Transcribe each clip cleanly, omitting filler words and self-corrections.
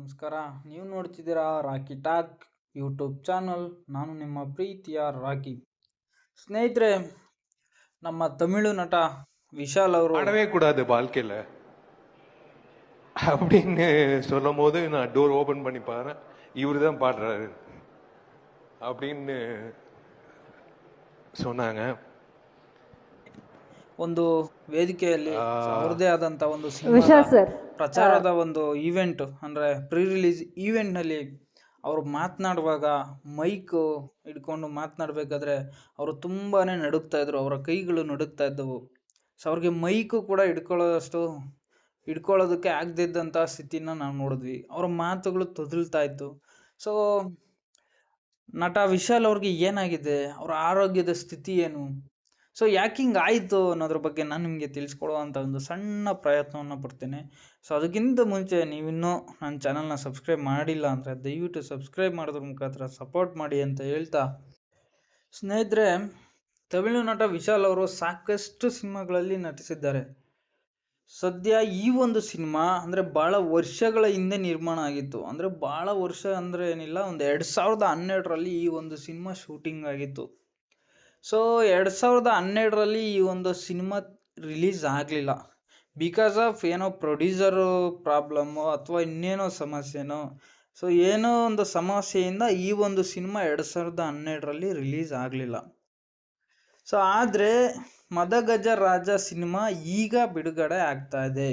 ನಮಸ್ಕಾರ. ನೀವು ನೋಡ್ತಿದ್ದೀರಾ ರಾಕಿ ಟಾಕ್ ಯೂಟ್ಯೂಬ್ ಚಾನಲ್. ನಾನು ನಿಮ್ಮ ಪ್ರೀತಿಯ ರಾಕಿ. ಸ್ನೇಹಿತರೆ, ನಮ್ಮ ತಮಿಳು ನಟ விஷால் ಅವರು பாடவே கூடாது வாழ்க்கையில அப்படின்னு சொல்லும் போது நான் டோர் ஓபன் பண்ணி பாரு, இவரு தான் பாடுறாரு அப்படின்னு சொன்னாங்க. ಒಂದು ವೇದಿಕೆಯಲ್ಲಿ ಅವ್ರದೇ ಆದಂತ ಒಂದು ಪ್ರಚಾರದ ಒಂದು ಈವೆಂಟ್ ಅಂದ್ರೆ ಪ್ರೀ ರಿಲೀಸ್ ಈವೆಂಟ್ ನಲ್ಲಿ ಅವರು ಮಾತನಾಡುವಾಗ ಮೈಕ್ ಹಿಡ್ಕೊಂಡು ಮಾತನಾಡ್ಬೇಕಾದ್ರೆ ಅವರು ತುಂಬಾನೇ ನಡುಗ್ತಾ ಇದ್ರು. ಅವರ ಕೈಗಳು ನಡುಗ್ತಾ ಇದ್ದವು. ಸೊ ಅವ್ರಿಗೆ ಮೈಕ್ ಕೂಡ ಹಿಡ್ಕೊಳ್ಳೋದಕ್ಕೆ ಆಗದಿದ್ದಂತ ಸ್ಥಿತಿನ ನಾವು ನೋಡಿದ್ವಿ. ಅವರ ಮಾತುಗಳು ತೊದಲ್ತಾ ಇತ್ತು. ಸೊ ನಟ ವಿಶಾಲ್ ಅವ್ರಿಗೆ ಏನಾಗಿದೆ, ಅವರ ಆರೋಗ್ಯದ ಸ್ಥಿತಿ ಏನು, ಸೊ ಯಾಕೆ ಹಿಂಗೆ ಆಯಿತು ಅನ್ನೋದ್ರ ಬಗ್ಗೆ ನಾನು ನಿಮಗೆ ತಿಳಿಸ್ಕೊಡುವಂಥ ಒಂದು ಸಣ್ಣ ಪ್ರಯತ್ನವನ್ನು ಪಡ್ತೇನೆ. ಸೊ ಅದಕ್ಕಿಂತ ಮುಂಚೆ ನೀವಿನ್ನೂ ನನ್ನ ಚಾನಲ್ನ ಸಬ್ಸ್ಕ್ರೈಬ್ ಮಾಡಿಲ್ಲ ಅಂದರೆ ದಯವಿಟ್ಟು ಸಬ್ಸ್ಕ್ರೈಬ್ ಮಾಡೋದ್ರ ಮುಖಾಂತರ ಸಪೋರ್ಟ್ ಮಾಡಿ ಅಂತ ಹೇಳ್ತಾ, ಸ್ನೇಹಿತರೆ, ತಮಿಳು ನಟ ವಿಶಾಲ್ ಅವರು ಸಾಕಷ್ಟು ಸಿನಿಮಾಗಳಲ್ಲಿ ನಟಿಸಿದ್ದಾರೆ. ಸದ್ಯ ಈ ಒಂದು ಸಿನಿಮಾ ಅಂದರೆ ಭಾಳ ವರ್ಷಗಳ ಹಿಂದೆ ನಿರ್ಮಾಣ ಆಗಿತ್ತು. ಅಂದರೆ ಭಾಳ ವರ್ಷ ಅಂದರೆ ಏನಿಲ್ಲ, ಒಂದು 2012ರಲ್ಲಿ ಈ ಒಂದು ಸಿನಿಮಾ ಶೂಟಿಂಗ್ ಆಗಿತ್ತು. ಸೊ 2012ರಲ್ಲಿ ಈ ಒಂದು ಸಿನಿಮಾ ರಿಲೀಸ್ ಆಗಲಿಲ್ಲ. ಬಿಕಾಸ್ ಆಫ್ ಏನೋ ಪ್ರೊಡ್ಯೂಸರು ಪ್ರಾಬ್ಲಮ್ಮು ಅಥವಾ ಇನ್ನೇನೋ ಸಮಸ್ಯೆನೋ, ಸೊ ಏನೋ ಒಂದು ಸಮಸ್ಯೆಯಿಂದ ಈ ಒಂದು ಸಿನಿಮಾ 2012ರಲ್ಲಿ ರಿಲೀಸ್ ಆಗಲಿಲ್ಲ. ಸೊ ಆದರೆ ಮದಗಜ ರಾಜ ಸಿನಿಮಾ ಈಗ ಬಿಡುಗಡೆ ಆಗ್ತಾ ಇದೆ.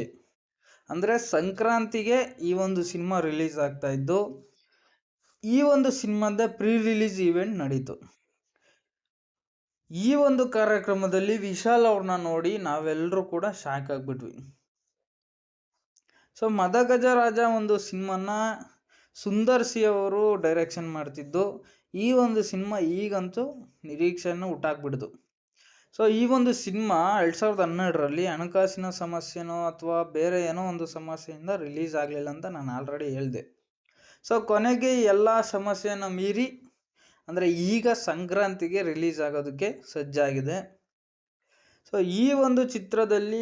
ಅಂದರೆ ಸಂಕ್ರಾಂತಿಗೆ ಈ ಒಂದು ಸಿನಿಮಾ ರಿಲೀಸ್ ಆಗ್ತಾ ಇದ್ದು, ಈ ಒಂದು ಸಿನಿಮಾದ ಪ್ರೀ ರಿಲೀಸ್ ಈವೆಂಟ್ ನಡೀತು. ಈ ಒಂದು ಕಾರ್ಯಕ್ರಮದಲ್ಲಿ ವಿಶಾಲ್ ಅವ್ರನ್ನ ನೋಡಿ ನಾವೆಲ್ಲರೂ ಕೂಡ ಶಾಕ್ ಆಗ್ಬಿಟ್ವಿ. ಸೊ ಮದಗಜ ರಾಜ ಒಂದು ಸಿನಿಮಾನ ಸುಂದರ್ ಸಿ ಅವರು ಡೈರೆಕ್ಷನ್ ಮಾಡ್ತಿದ್ದು, ಈ ಒಂದು ಸಿನಿಮಾ ಈಗಂತೂ ನಿರೀಕ್ಷೆಯನ್ನು ಹುಟ್ಟಾಕ್ಬಿಡ್ತು. ಸೊ ಈ ಒಂದು ಸಿನಿಮಾ 2012ರಲ್ಲಿ ಹಣಕಾಸಿನ ಸಮಸ್ಯೆನೋ ಅಥವಾ ಬೇರೆ ಏನೋ ಒಂದು ಸಮಸ್ಯೆಯಿಂದ ರಿಲೀಸ್ ಆಗಲಿಲ್ಲ ಅಂತ ನಾನು ಆಲ್ರೆಡಿ ಹೇಳಿದೆ. ಸೊ ಕೊನೆಗೆ ಎಲ್ಲ ಸಮಸ್ಯೆಯನ್ನು ಮೀರಿ ಅಂದರೆ ಈಗ ಸಂಕ್ರಾಂತಿಗೆ ರಿಲೀಸ್ ಆಗೋದಕ್ಕೆ ಸಜ್ಜಾಗಿದೆ. ಸೊ ಈ ಒಂದು ಚಿತ್ರದಲ್ಲಿ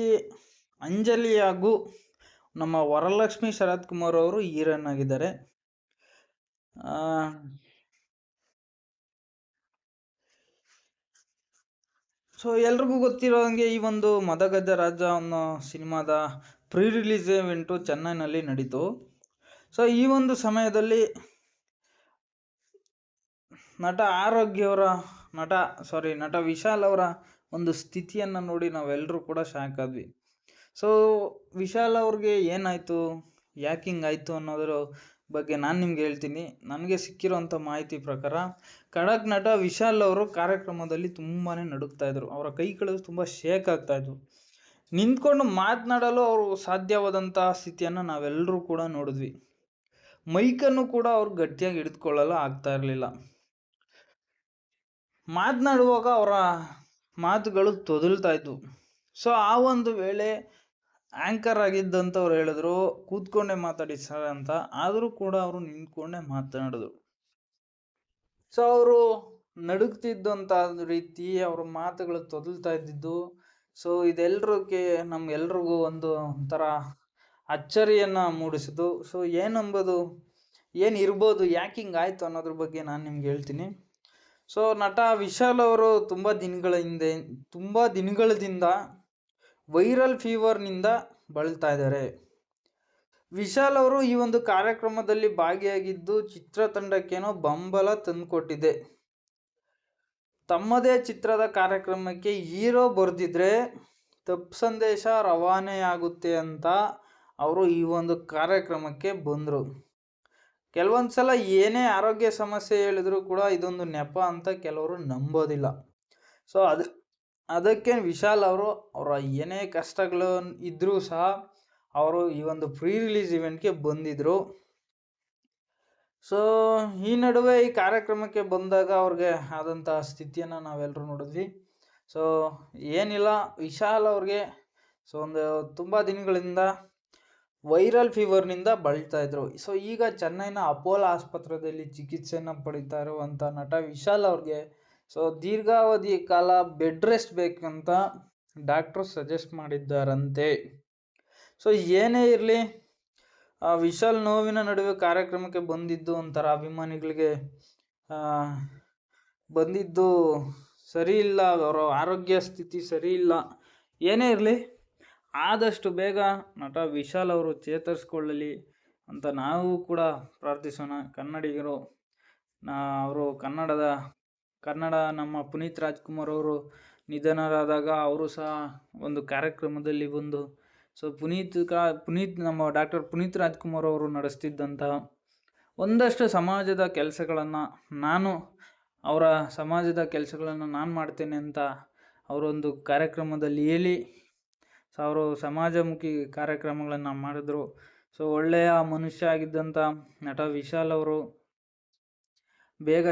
ಅಂಜಲಿ ಹಾಗೂ ನಮ್ಮ ವರಲಕ್ಷ್ಮಿ ಶರತ್ ಕುಮಾರ್ ಅವರು ಹೀರೋಯಿನ್ ಆಗಿದ್ದಾರೆ. ಸೊ ಎಲ್ರಿಗೂ ಗೊತ್ತಿರೋ ಹಾಗೆ ಈ ಒಂದು ಮದಗಜ ರಾಜ ಅನ್ನೋ ಸಿನಿಮಾದ ಪ್ರೀ ರಿಲೀಸ್ ಇವೆಂಟು ಚೆನ್ನೈನಲ್ಲಿ ನಡೀತು. ಸೊ ಈ ಒಂದು ಸಮಯದಲ್ಲಿ ನಟ ವಿಶಾಲ್ ಅವರ ಒಂದು ಸ್ಥಿತಿಯನ್ನು ನೋಡಿ ನಾವೆಲ್ಲರೂ ಕೂಡ ಶಾಕ್ ಆದ್ವಿ. ಸೊ ವಿಶಾಲ್ ಅವ್ರಿಗೆ ಏನಾಯಿತು, ಯಾಕೆ ಹಿಂಗಾಯಿತು ಅನ್ನೋದ್ರ ಬಗ್ಗೆ ನಾನು ನಿಮ್ಗೆ ಹೇಳ್ತೀನಿ. ನನಗೆ ಸಿಕ್ಕಿರೋಂಥ ಮಾಹಿತಿ ಪ್ರಕಾರ ಖಡಕ್ ನಟ ವಿಶಾಲ್ ಅವರು ಕಾರ್ಯಕ್ರಮದಲ್ಲಿ ತುಂಬಾ ನಡುಗ್ತಾ ಇದ್ರು. ಅವರ ಕೈಗಳು ತುಂಬ ಶೇಕ್ ಆಗ್ತಾ ಇದ್ವು. ನಿಂತ್ಕೊಂಡು ಮಾತನಾಡಲು ಅವರು ಸಾಧ್ಯವಾದಂಥ ಸ್ಥಿತಿಯನ್ನು ನಾವೆಲ್ಲರೂ ಕೂಡ ನೋಡಿದ್ವಿ. ಮೈಕನ್ನು ಕೂಡ ಅವ್ರು ಗಟ್ಟಿಯಾಗಿ ಹಿಡಿದುಕೊಳ್ಳಲು ಆಗ್ತಾ ಇರಲಿಲ್ಲ. ಮಾತನಾಡುವಾಗ ಅವರ ಮಾತುಗಳು ತೊದಲ್ತಾ ಇದ್ವು. ಸೊ ಆ ಒಂದು ವೇಳೆ ಆ್ಯಂಕರ್ ಆಗಿದ್ದಂಥವ್ರು ಹೇಳಿದ್ರು ಕೂತ್ಕೊಂಡೇ ಮಾತಾಡಿ ಸರ್ ಅಂತ, ಆದರೂ ಕೂಡ ಅವರು ನಿಂತ್ಕೊಂಡೇ ಮಾತನಾಡಿದ್ರು. ಸೊ ಅವರು ನಡುಗ್ತಿದ್ದಂಥ ರೀತಿ, ಅವ್ರ ಮಾತುಗಳು ತೊದಲ್ತಾ ಇದ್ದಿದ್ದು, ಸೊ ಇದೆಲ್ಲರಿಗೆ ನಮ್ಗೆಲ್ರಿಗೂ ಒಂದು ಒಂಥರ ಅಚ್ಚರಿಯನ್ನು ಮೂಡಿಸಿತು. ಸೊ ಏನಿರ್ಬೋದು, ಯಾಕೆ ಹಿಂಗಾಯ್ತು ಅನ್ನೋದ್ರ ಬಗ್ಗೆ ನಾನು ನಿಮ್ಗೆ ಹೇಳ್ತೀನಿ. ಸೊ ನಟ ವಿಶಾಲ್ ಅವರು ತುಂಬ ದಿನಗಳಿಂದ ವೈರಲ್ ಫೀವರ್ನಿಂದ ಬಳಲ್ತಾ ಇದ್ದಾರೆ. ವಿಶಾಲ್ ಅವರು ಈ ಒಂದು ಕಾರ್ಯಕ್ರಮದಲ್ಲಿ ಭಾಗಿಯಾಗಿದ್ದು ಚಿತ್ರತಂಡಕ್ಕೇನೋ ಬೆಂಬಲ ತಂದುಕೊಟ್ಟಿದೆ. ತಮ್ಮದೇ ಚಿತ್ರದ ಕಾರ್ಯಕ್ರಮಕ್ಕೆ ಹೀರೋ ಬರೆದಿದ್ರೆ ತಪ್ಪು ಸಂದೇಶ ರವಾನೆಯಾಗುತ್ತೆ ಅಂತ ಅವರು ಈ ಒಂದು ಕಾರ್ಯಕ್ರಮಕ್ಕೆ ಬಂದರು. ಕೆಲವೊಂದ್ಸಲ ಏನೇ ಆರೋಗ್ಯ ಸಮಸ್ಯೆ ಹೇಳಿದ್ರು ಕೂಡ ಇದೊಂದು ನೆಪ ಅಂತ ಕೆಲವರು ನಂಬೋದಿಲ್ಲ. ಸೊ ಅದಕ್ಕೆ ವಿಶಾಲ್ ಅವರು ಅವರ ಏನೇ ಕಷ್ಟಗಳು ಇದ್ರೂ ಸಹ ಅವರು ಈ ಒಂದು ಪ್ರೀ ರಿಲೀಸ್ ಇವೆಂಟ್ಗೆ ಬಂದಿದ್ರು. ಸೊ ಈ ನಡುವೆ ಈ ಕಾರ್ಯಕ್ರಮಕ್ಕೆ ಬಂದಾಗ ಅವ್ರಿಗೆ ಆದಂತಹ ಸ್ಥಿತಿಯನ್ನು ನಾವೆಲ್ಲರೂ ನೋಡಿದ್ವಿ. ಸೊ ಏನಿಲ್ಲ, ವಿಶಾಲ್ ಅವ್ರಿಗೆ ಒಂದು ತುಂಬ ದಿನಗಳಿಂದ ವೈರಲ್ ಫೀವರ್ನಿಂದ ಬಳಲ್ತಾ ಇದ್ರು. ಸೊ ಈಗ ಚೆನ್ನೈನ ಅಪೋಲೋ ಆಸ್ಪತ್ರೆಯಲ್ಲಿ ಚಿಕಿತ್ಸೆಯನ್ನು ಪಡಿತಾ ಇರುವಂಥ ನಟ ವಿಶಾಲ್ ಅವ್ರಿಗೆ ಸೊ ದೀರ್ಘಾವಧಿ ಕಾಲ ಬೆಡ್ ರೆಸ್ಟ್ ಬೇಕಂತ ಡಾಕ್ಟ್ರು ಸಜೆಸ್ಟ್ ಮಾಡಿದ್ದಾರಂತೆ. ಸೊ ಏನೇ ಇರಲಿ, ಆ ವಿಶಾಲ್ ನೋವಿನ ನಡುವೆ ಕಾರ್ಯಕ್ರಮಕ್ಕೆ ಬಂದಿದ್ದು ಒಂಥರ ಅಭಿಮಾನಿಗಳಿಗೆ ಆ ಬಂದಿದ್ದು ಸರಿ ಇಲ್ಲ, ಅವರ ಆರೋಗ್ಯ ಸ್ಥಿತಿ ಸರಿ ಇಲ್ಲ. ಏನೇ ಇರಲಿ, ಆದಷ್ಟು ಬೇಗ ನಟ ವಿಶಾಲ್ ಅವರು ಚೇತರಿಸ್ಕೊಳ್ಳಲಿ ಅಂತ ನಾವು ಕೂಡ ಪ್ರಾರ್ಥಿಸೋಣ. ಕನ್ನಡಿಗರು ಅವರು ಕನ್ನಡ ನಮ್ಮ ಪುನೀತ್ ರಾಜ್ಕುಮಾರ್ ಅವರು ನಿಧನರಾದಾಗ ಅವರು ಸಹ ಒಂದು ಕಾರ್ಯಕ್ರಮದಲ್ಲಿ ಬಂದು, ಸೊ ಪುನೀತ್ ನಮ್ಮ ಡಾಕ್ಟರ್ ಪುನೀತ್ ರಾಜ್ಕುಮಾರ್ ಅವರು ನಡೆಸ್ತಿದ್ದಂತಹ ಒಂದಷ್ಟು ಸಮಾಜದ ಕೆಲಸಗಳನ್ನು ನಾನು ಮಾಡ್ತೇನೆ ಅಂತ ಅವರೊಂದು ಕಾರ್ಯಕ್ರಮದಲ್ಲಿ ಹೇಳಿ, ಸೊ ಅವರು ಸಮಾಜಮುಖಿ ಕಾರ್ಯಕ್ರಮಗಳನ್ನು ಮಾಡಿದ್ರು. ಸೊ ಒಳ್ಳೆಯ ಮನುಷ್ಯ ಆಗಿದ್ದಂಥ ನಟ ವಿಶಾಲ್ ಅವರು ಬೇಗ